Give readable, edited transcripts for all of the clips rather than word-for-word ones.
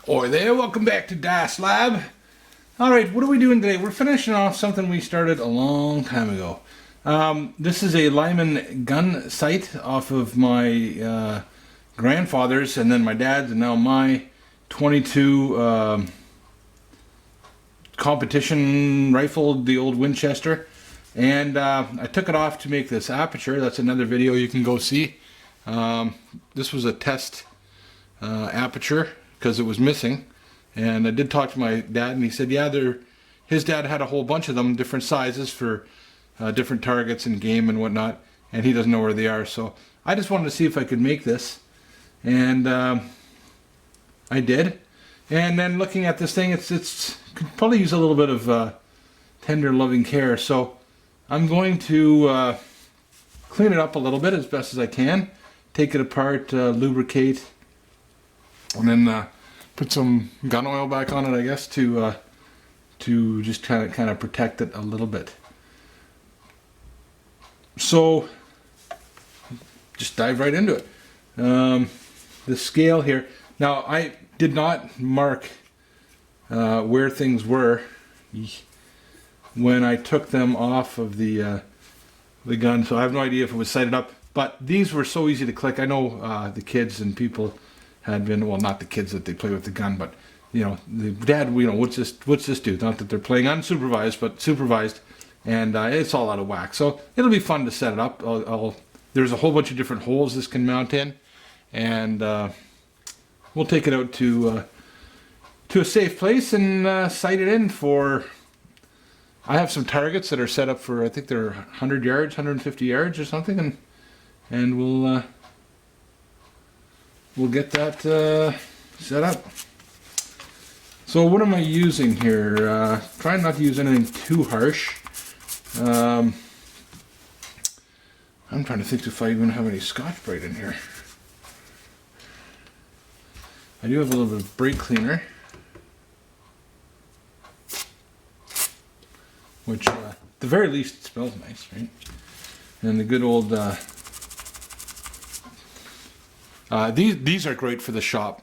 Oi there, welcome back to Das Lab. Alright, what are we doing today? We're finishing off something we started a long time ago. This is a Lyman Gun Sight off of my grandfather's and then my dad's and now my 22 competition rifle, the old Winchester. And I took it off to make this aperture. That's another video you can go see. This was a test aperture because it was missing, and I did talk to my dad and he said his dad had a whole bunch of them, different sizes for different targets and game and whatnot, and he doesn't know where they are. So I just wanted to see if I could make this, and I did. And then looking at this thing, it's could probably use a little bit of tender loving care, so I'm going to clean it up a little bit as best as I can, take it apart, lubricate, and then put some gun oil back on it, I guess, to just kind of protect it a little bit. So just dive right into it. The scale here. Now I did not mark where things were when I took them off of the gun, so I have no idea if it was sighted up. But these were so easy to click. I know the kids and people had been, well, not the kids that they play with the gun, but you know, the dad, you know, what's this do? Not that they're playing unsupervised, but supervised, and it's all out of whack. So it'll be fun to set it up. There's a whole bunch of different holes this can mount in, and we'll take it out to a safe place and sight it in for. I have some targets that are set up for, I think they're 100 yards, 150 yards or something, and we'll get that set up. So what am I using here? Trying not to use anything too harsh. I'm trying to think if I even have any Scotch-Brite in here. I do have a little bit of brake cleaner, which at the very least it smells nice, right? And the good old these are great for the shop.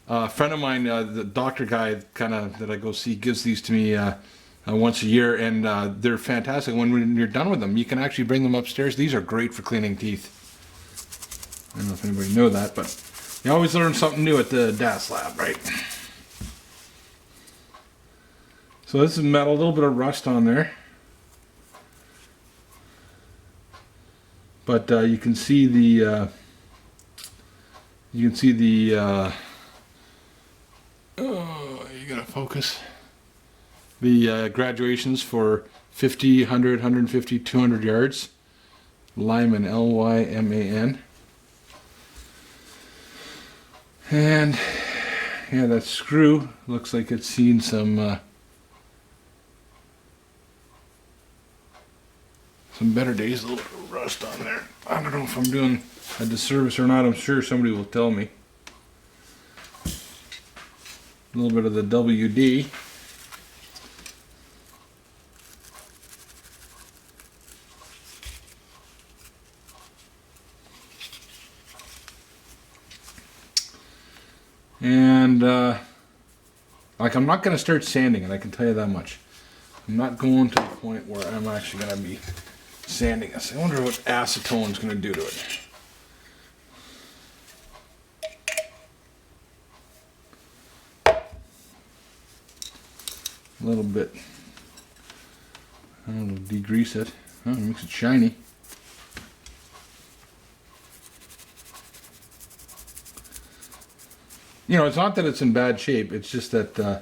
A friend of mine, the doctor guy that I go see, gives these to me once a year, and they're fantastic. When you're done with them, you can actually bring them upstairs. These are great for cleaning teeth. I don't know if anybody know that, but you always learn something new at the Das Lab, right? So this is metal, a little bit of rust on there, but you can see the oh, you gotta focus. The graduations for 50, 100, 150, 200 yards. Lyman, Lyman. And yeah, that screw looks like it's seen some better days. A little bit of rust on there. I don't know if I'm doing a disservice or not. I'm sure somebody will tell me. A little bit of the WD. And like, I'm not going to start sanding it, I can tell you that much. I'm not going to the point where I'm actually going to be sanding this. I wonder what acetone's going to do to it. A little bit. I'll degrease it. Oh, it makes it shiny. You know, it's not that it's in bad shape. It's just that I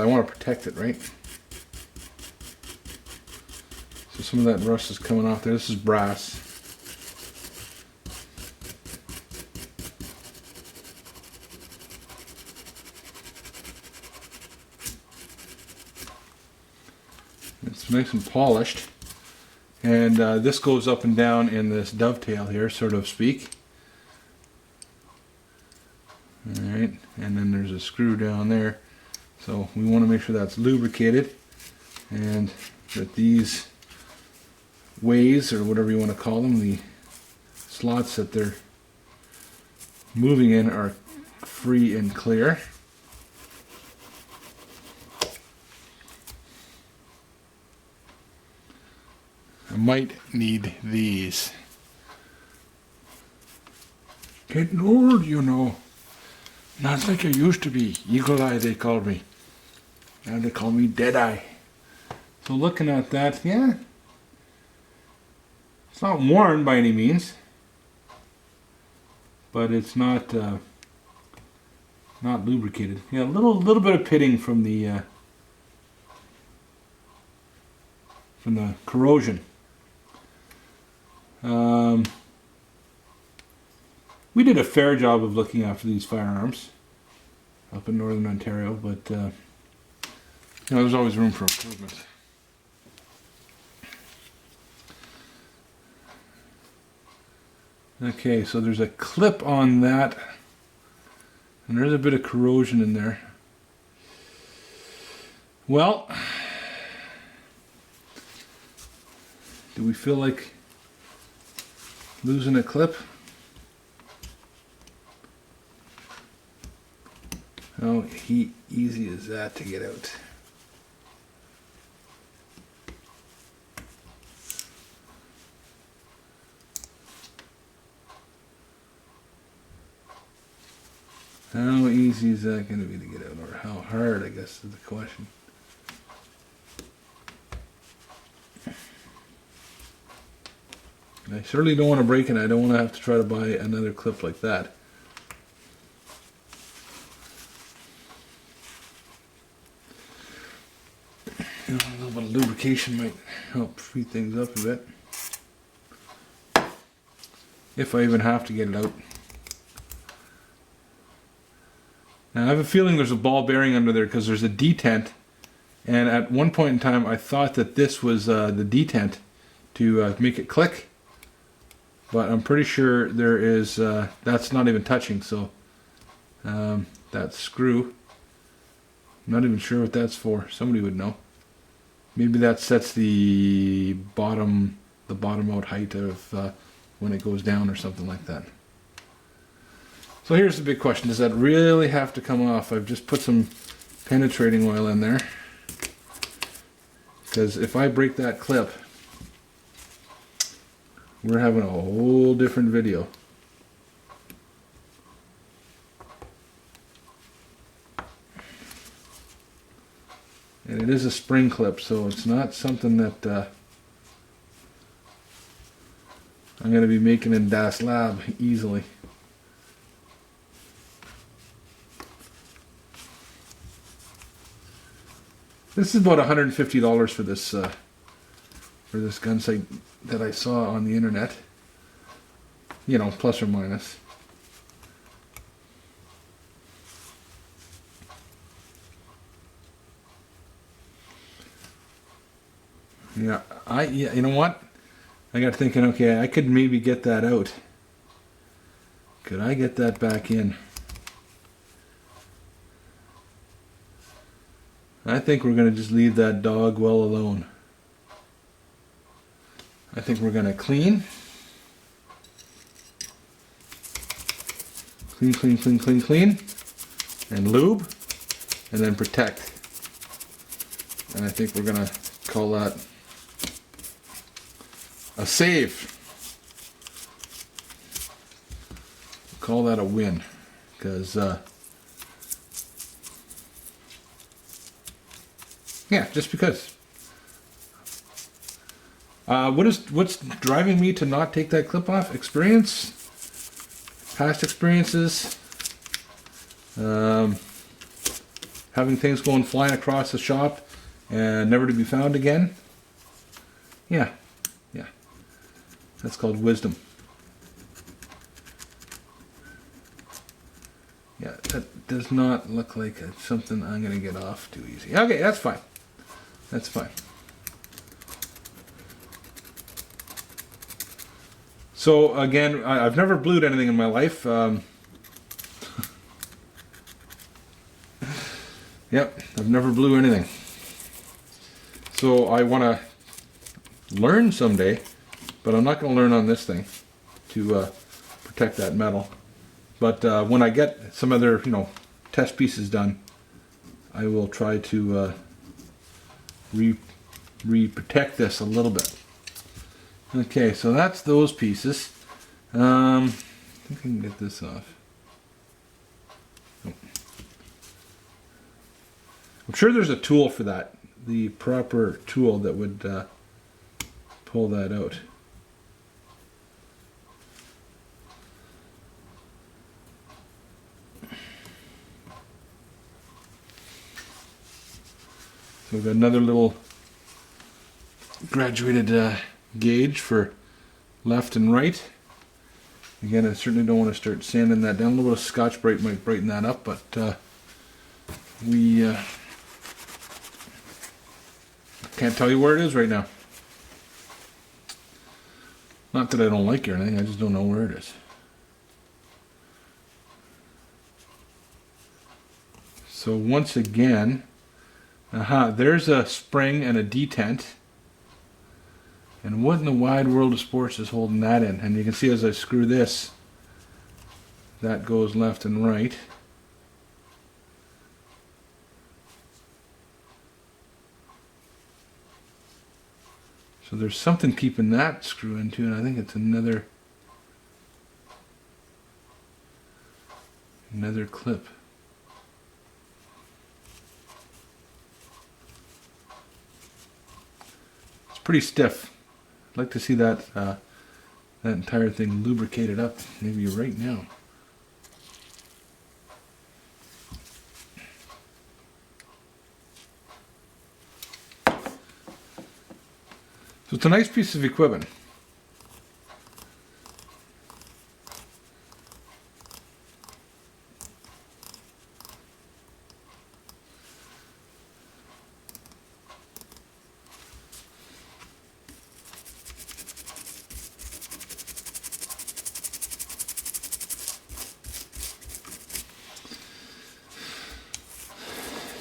want to protect it, right? So some of that rust is coming off there. This is brass. It's nice and polished, and this goes up and down in this dovetail here, sort of speak. Alright, and then there's a screw down there, so we want to make sure that's lubricated and that these ways, or whatever you want to call them, the slots that they're moving in are free and clear. I might need these. Getting old, you know. Not like I used to be. Eagle Eye, they called me. Now they call me Dead Eye. So looking at that, yeah. It's not worn by any means. But it's not lubricated. Yeah, a little bit of pitting from the corrosion. We did a fair job of looking after these firearms up in Northern Ontario, but there's always room for improvement. Okay, so there's a clip on that, and there's a bit of corrosion in there. Well, do we feel like losing a clip? How easy is that to get out? How easy is that going to be to get out, or how hard, I guess, is the question. I certainly don't want to break it. I don't want to have to try to buy another clip like that. A little bit of lubrication might help free things up a bit. If I even have to get it out. Now I have a feeling there's a ball bearing under there because there's a detent, and at one point in time I thought that this was the detent to make it click, but I'm pretty sure there is that's not even touching. So that screw, I'm not even sure what that's for. Somebody would know. Maybe that sets the bottom out height of when it goes down or something like that. So here's the big question. Does that really have to come off? I've just put some penetrating oil in there. Because if I break that clip, we're having a whole different video. And it is a spring clip, so it's not something that I'm going to be making in Das Lab easily. This is about $150 for this gun sight that I saw on the internet. You know, plus or minus. Yeah, you know what? I got thinking, okay, I could maybe get that out. Could I get that back in? I think we're going to just leave that dog well alone. I think we're going to clean, and lube, and then protect. And I think we're going to call that a save. Call that a win, because yeah, just because. What's driving me to not take that clip off? Experience, past experiences, having things going flying across the shop and never to be found again. Yeah, that's called wisdom. Yeah, that does not look like it's something I'm going to get off too easy. Okay, that's fine. That's fine. So again, I've never blued anything in my life. Yep, I've never blew anything. So I want to learn someday, but I'm not going to learn on this thing to protect that metal, But when I get some other, test pieces done, I will try to re-protect this a little bit. Okay, so that's those pieces. I think I can get this off. Oh. I'm sure there's a tool for that, the proper tool that would pull that out. So we've got another little graduated gauge for left and right. Again, I certainly don't want to start sanding that down. A little bit of Scotch-Brite might brighten that up, but we can't tell you where it is right now. Not that I don't like it or anything, I just don't know where it is. So once again, there's a spring and a detent. And what in the wide world of sports is holding that in? And you can see as I screw this, that goes left and right. So there's something keeping that screw into, and I think it's another clip. It's pretty stiff. I'd like to see that that entire thing lubricated up maybe right now. So it's a nice piece of equipment.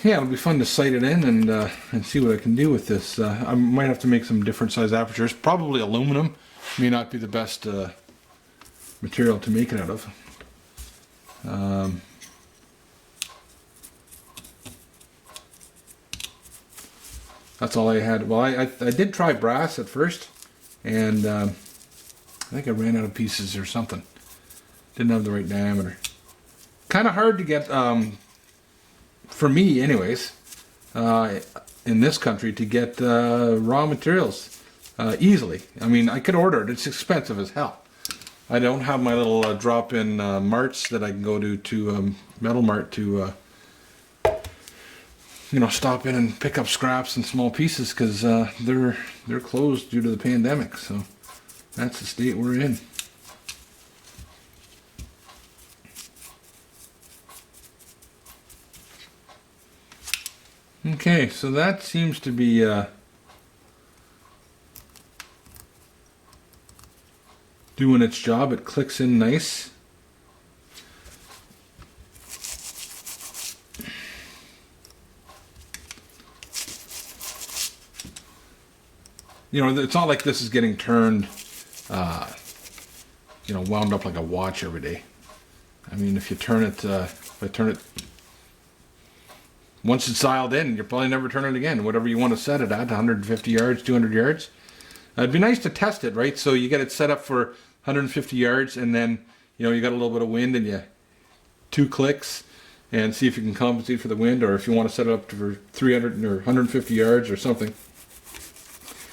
Yeah, it'll be fun to sight it in and see what I can do with this. I might have to make some different size apertures. Probably aluminum. May not be the best material to make it out of. That's all I had. Well, I did try brass at first, and I think I ran out of pieces or something. Didn't have the right diameter. Kind of hard to get... for me anyways, in this country to get raw materials easily. I mean, I could order it. It's expensive as hell. I don't have my little drop-in marts that I can go to Metal Mart to stop in and pick up scraps and small pieces, because they're closed due to the pandemic. So that's the state we're in. Okay, so that seems to be doing its job. It clicks in nice. It's not like this is getting turned, wound up like a watch every day. I mean, if you turn it, if I turn it, once it's dialed in, you'll probably never turn it again. Whatever you want to set it at, 150 yards, 200 yards. It'd be nice to test it, right? So you get it set up for 150 yards, and then, you got a little bit of wind, and you 2 clicks, and see if you can compensate for the wind, or if you want to set it up for 300 or 150 yards or something.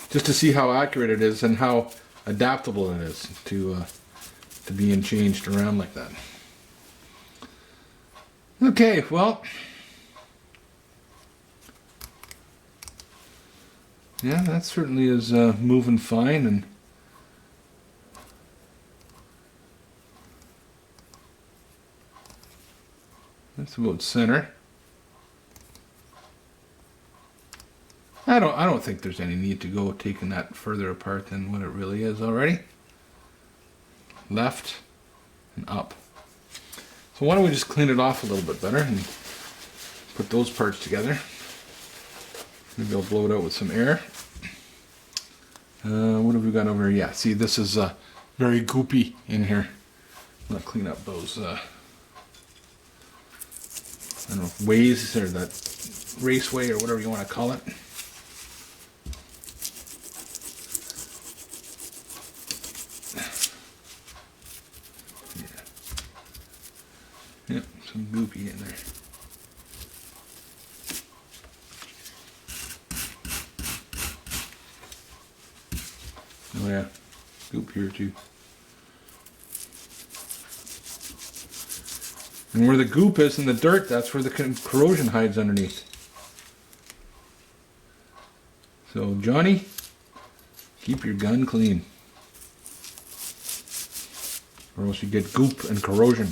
Just to see how accurate it is and how adaptable it is to being changed around like that. Okay, well... yeah, that certainly is moving fine, and that's about center. I don't think there's any need to go taking that further apart than what it really is already. Left and up. So why don't we just clean it off a little bit better and put those parts together. Maybe I'll blow it out with some air. What have we got over here? Yeah, see, this is very goopy in here. I'll clean up those I don't know, ways or that raceway or whatever you want to call it. Yep, some goopy in there. Oh yeah, goop here too. And where the goop is in the dirt, that's where the corrosion hides underneath. So Johnny, keep your gun clean, or else you get goop and corrosion.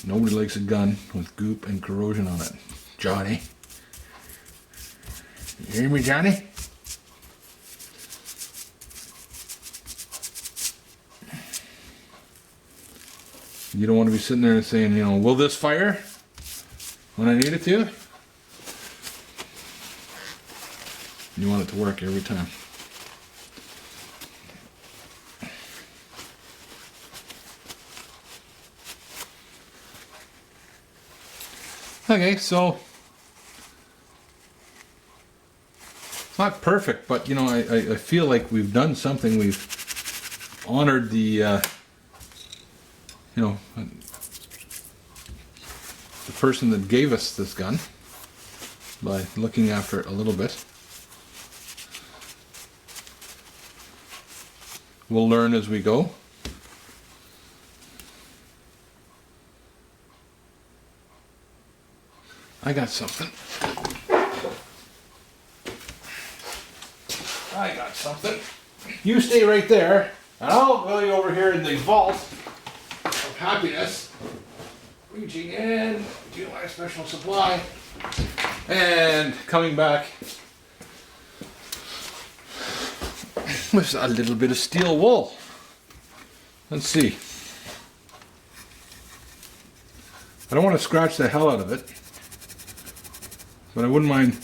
Nobody likes a gun with goop and corrosion on it. Johnny. You hear me, Johnny? You don't want to be sitting there saying, you know, will this fire when I need it to? You want it to work every time. Okay, so it's not perfect, but you know, I feel like we've done something. We've honored the, you know, the person that gave us this gun by looking after it a little bit. We'll learn as we go. I got something. I got something. You stay right there, and I'll go over here in the vault of happiness, reaching in to my special supply, and coming back with a little bit of steel wool. Let's see. I don't want to scratch the hell out of it, but I wouldn't mind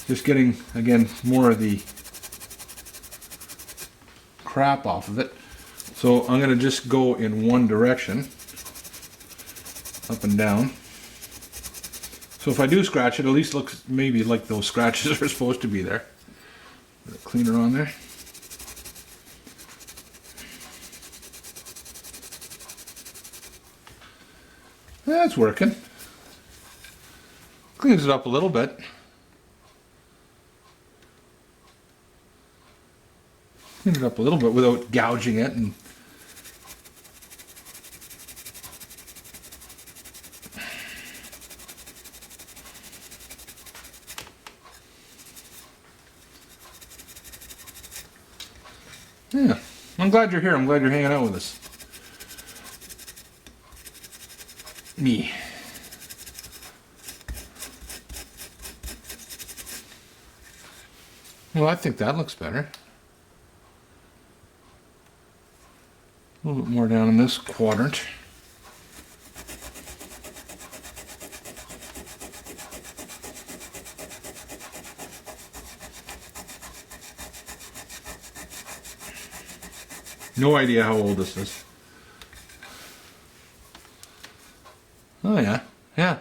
just getting, again, more of the crap off of it. So I'm going to just go in one direction, up and down. So if I do scratch it, at least looks maybe like those scratches are supposed to be there. Put a cleaner on there. That's working. Cleans it up a little bit. Clean it up a little bit without gouging it. And yeah, I'm glad you're here. I'm glad you're hanging out with us. Me. Well, I think that looks better. A little bit more down in this quadrant. No idea how old this is. Oh yeah, yeah.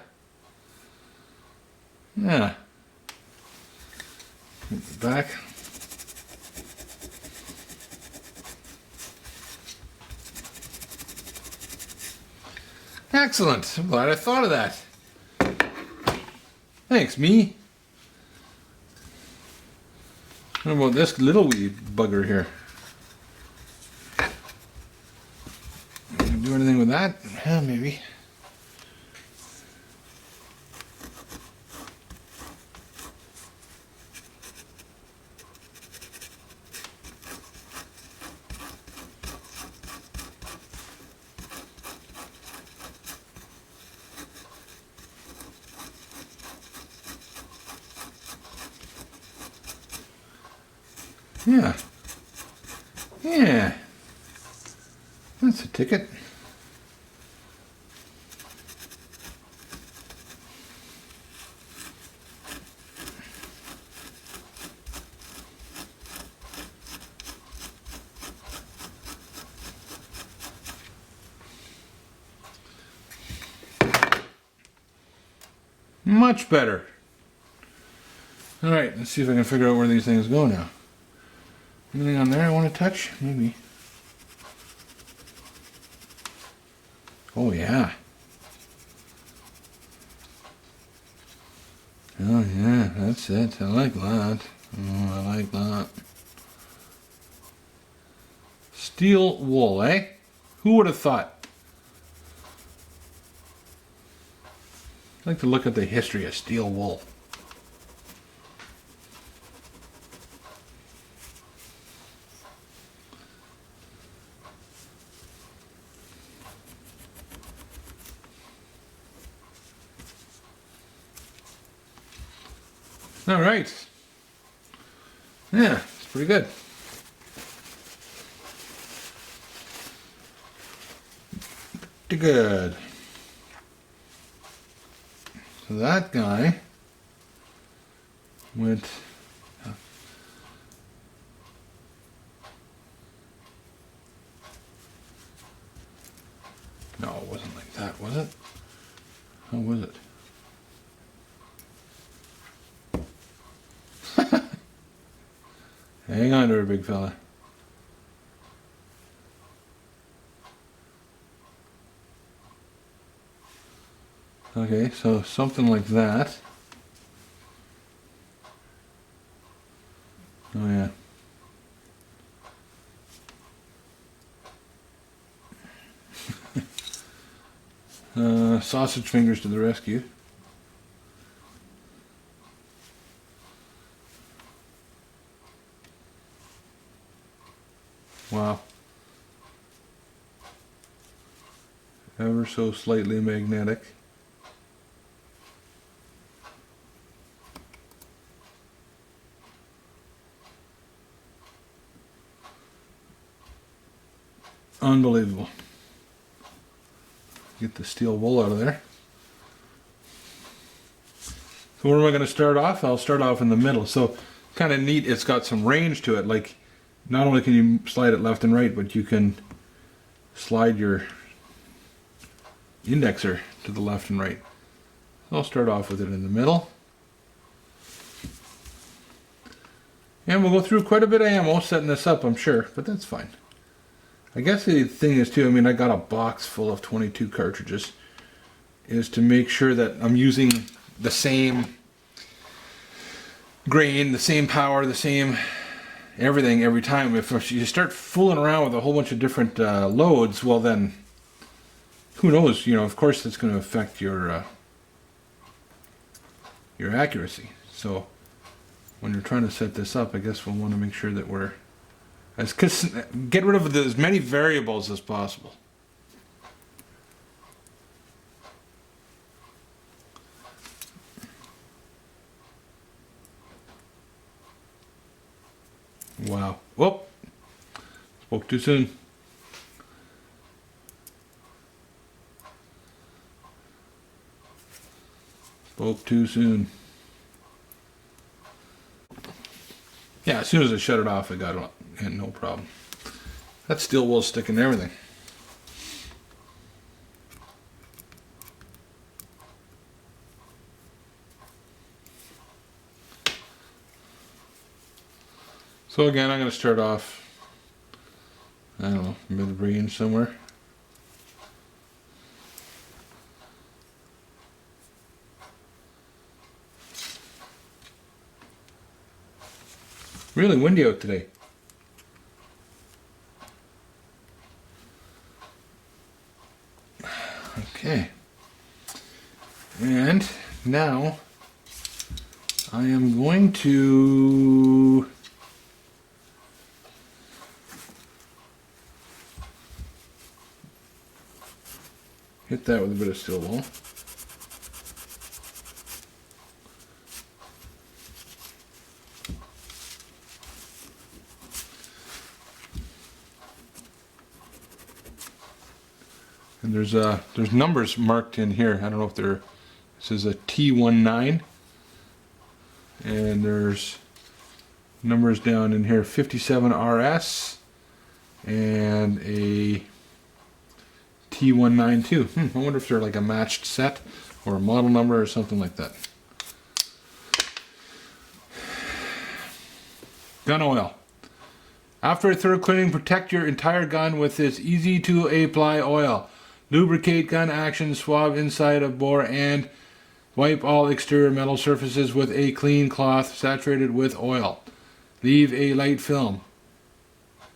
Yeah. Back. Excellent. I'm glad I thought of that. Thanks, me. What about this little wee bugger here? Can I do anything with that? Yeah, maybe. Yeah. Yeah. That's a ticket. Much better. Alright, let's see if I can figure out where these things go now. Anything on there I want to touch? Maybe. Oh yeah. Oh yeah, that's it. I like that. Oh, I like that. Steel wool, eh? Who would have thought? I'd like to look at the history of steel wool. All right. Yeah, it's pretty good. Pretty good. So that guy went. No, it wasn't like that, was it? How was it? Hang on to her, big fella. Okay, so something like that. Oh yeah. Sausage fingers to the rescue. Wow. Ever so slightly magnetic. Unbelievable. Get the steel wool out of there. So where am I going to start off? I'll start off in the middle. So kind of neat, it's got some range to it. Like not only can you slide it left and right, but you can slide your indexer to the left and right. I'll start off with it in the middle. And we'll go through quite a bit of ammo setting this up, I'm sure, but that's fine. I guess the thing is too, I mean, I got a box full of 22 cartridges, is to make sure that I'm using the same grain, the same power, the same everything every time. If you start fooling around with a whole bunch of different loads, well then, who knows, you know, of course that's going to affect your accuracy. So when you're trying to set this up, I guess we'll want to make sure that we're get rid of as many variables as possible. Wow. Whoop. Spoke too soon. Spoke too soon. Yeah, as soon as I shut it off, I got it. And no problem. That steel wool sticking to everything. So again, I'm going to start off, I don't know, mid-range somewhere. Really windy out today. Okay. And now I am going to hit that with a bit of steel wool. And there's numbers marked in here. I don't know if they're, this is a T19, and there's numbers down in here, 57 RS and a T192. I wonder if they're like a matched set, or a model number or something like that. Gun oil. After a thorough cleaning, protect your entire gun with this easy to apply oil. Lubricate gun action, swab inside of bore, and wipe all exterior metal surfaces with a clean cloth saturated with oil. Leave a light film,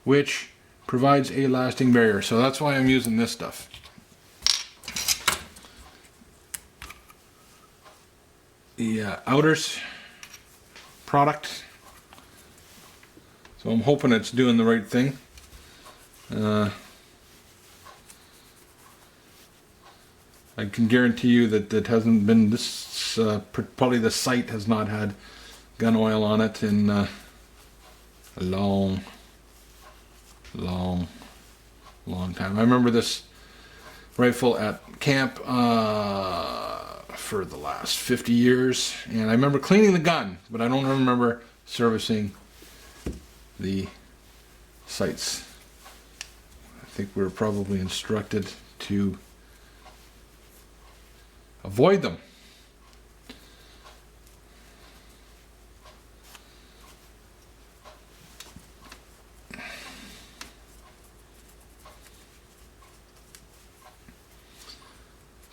which provides a lasting barrier. So that's why I'm using this stuff. The outers product. So I'm hoping it's doing the right thing. I can guarantee you that it hasn't been this, probably the Sight has not had gun oil on it in a long time. I remember this rifle at camp for the last 50 years, and I remember cleaning the gun, but I don't remember servicing the sights. I think we were probably instructed to avoid them.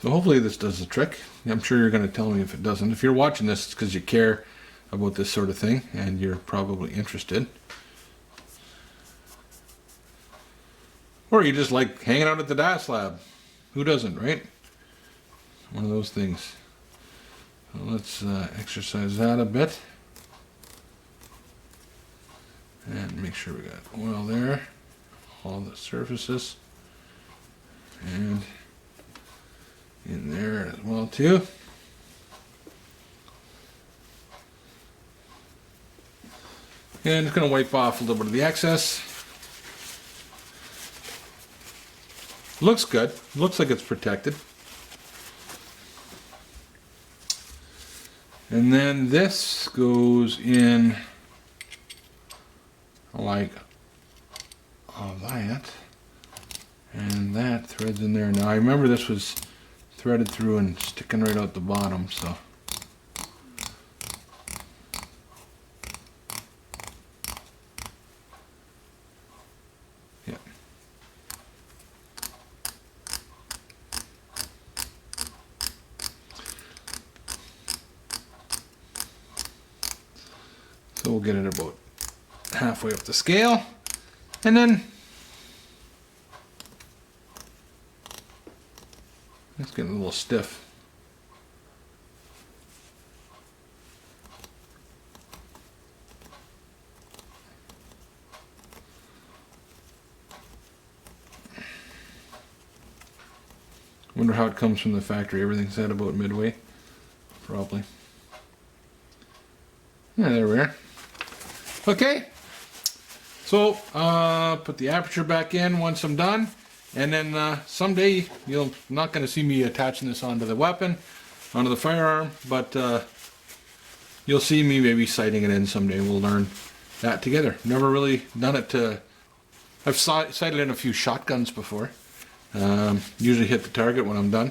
So hopefully this does the trick. I'm sure you're going to tell me if it doesn't. If you're watching this, it's because you care about this sort of thing and you're probably interested. Or you just like hanging out at the DAS lab. Who doesn't, right? One of those things. So let's exercise that a bit. And make sure we got oil there. All the surfaces. And in there as well too. And just going to wipe off a little bit of the excess. Looks good. Looks like it's protected. And then this goes in like that. And that threads in there. Now I remember this was threaded through and sticking right out the bottom, so. Yeah. So we'll get it about halfway up the scale, and then it's getting a little stiff. Wonder how it comes from the factory. Everything's at about midway, probably. Yeah, there we are. Okay, so put the aperture back in once I'm done, and then someday you're not going to see me attaching this onto the weapon, onto the firearm, but you'll see me maybe sighting it in someday. We'll learn that together. Never really done it to. I've sighted in a few shotguns before. Usually hit the target when I'm done,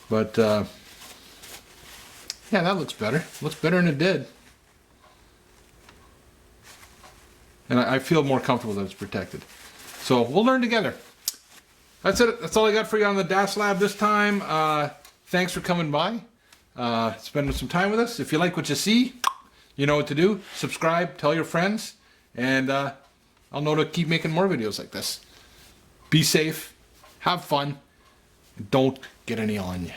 but yeah, that looks better. Looks better than it did. And I feel more comfortable that it's protected. So we'll learn together. That's it. That's all I got for you on the DAS Lab this time. Thanks for coming by. Spending some time with us. If you like what you see, you know what to do. Subscribe, tell your friends, and I'll know to keep making more videos like this. Be safe, have fun, and don't get any on you.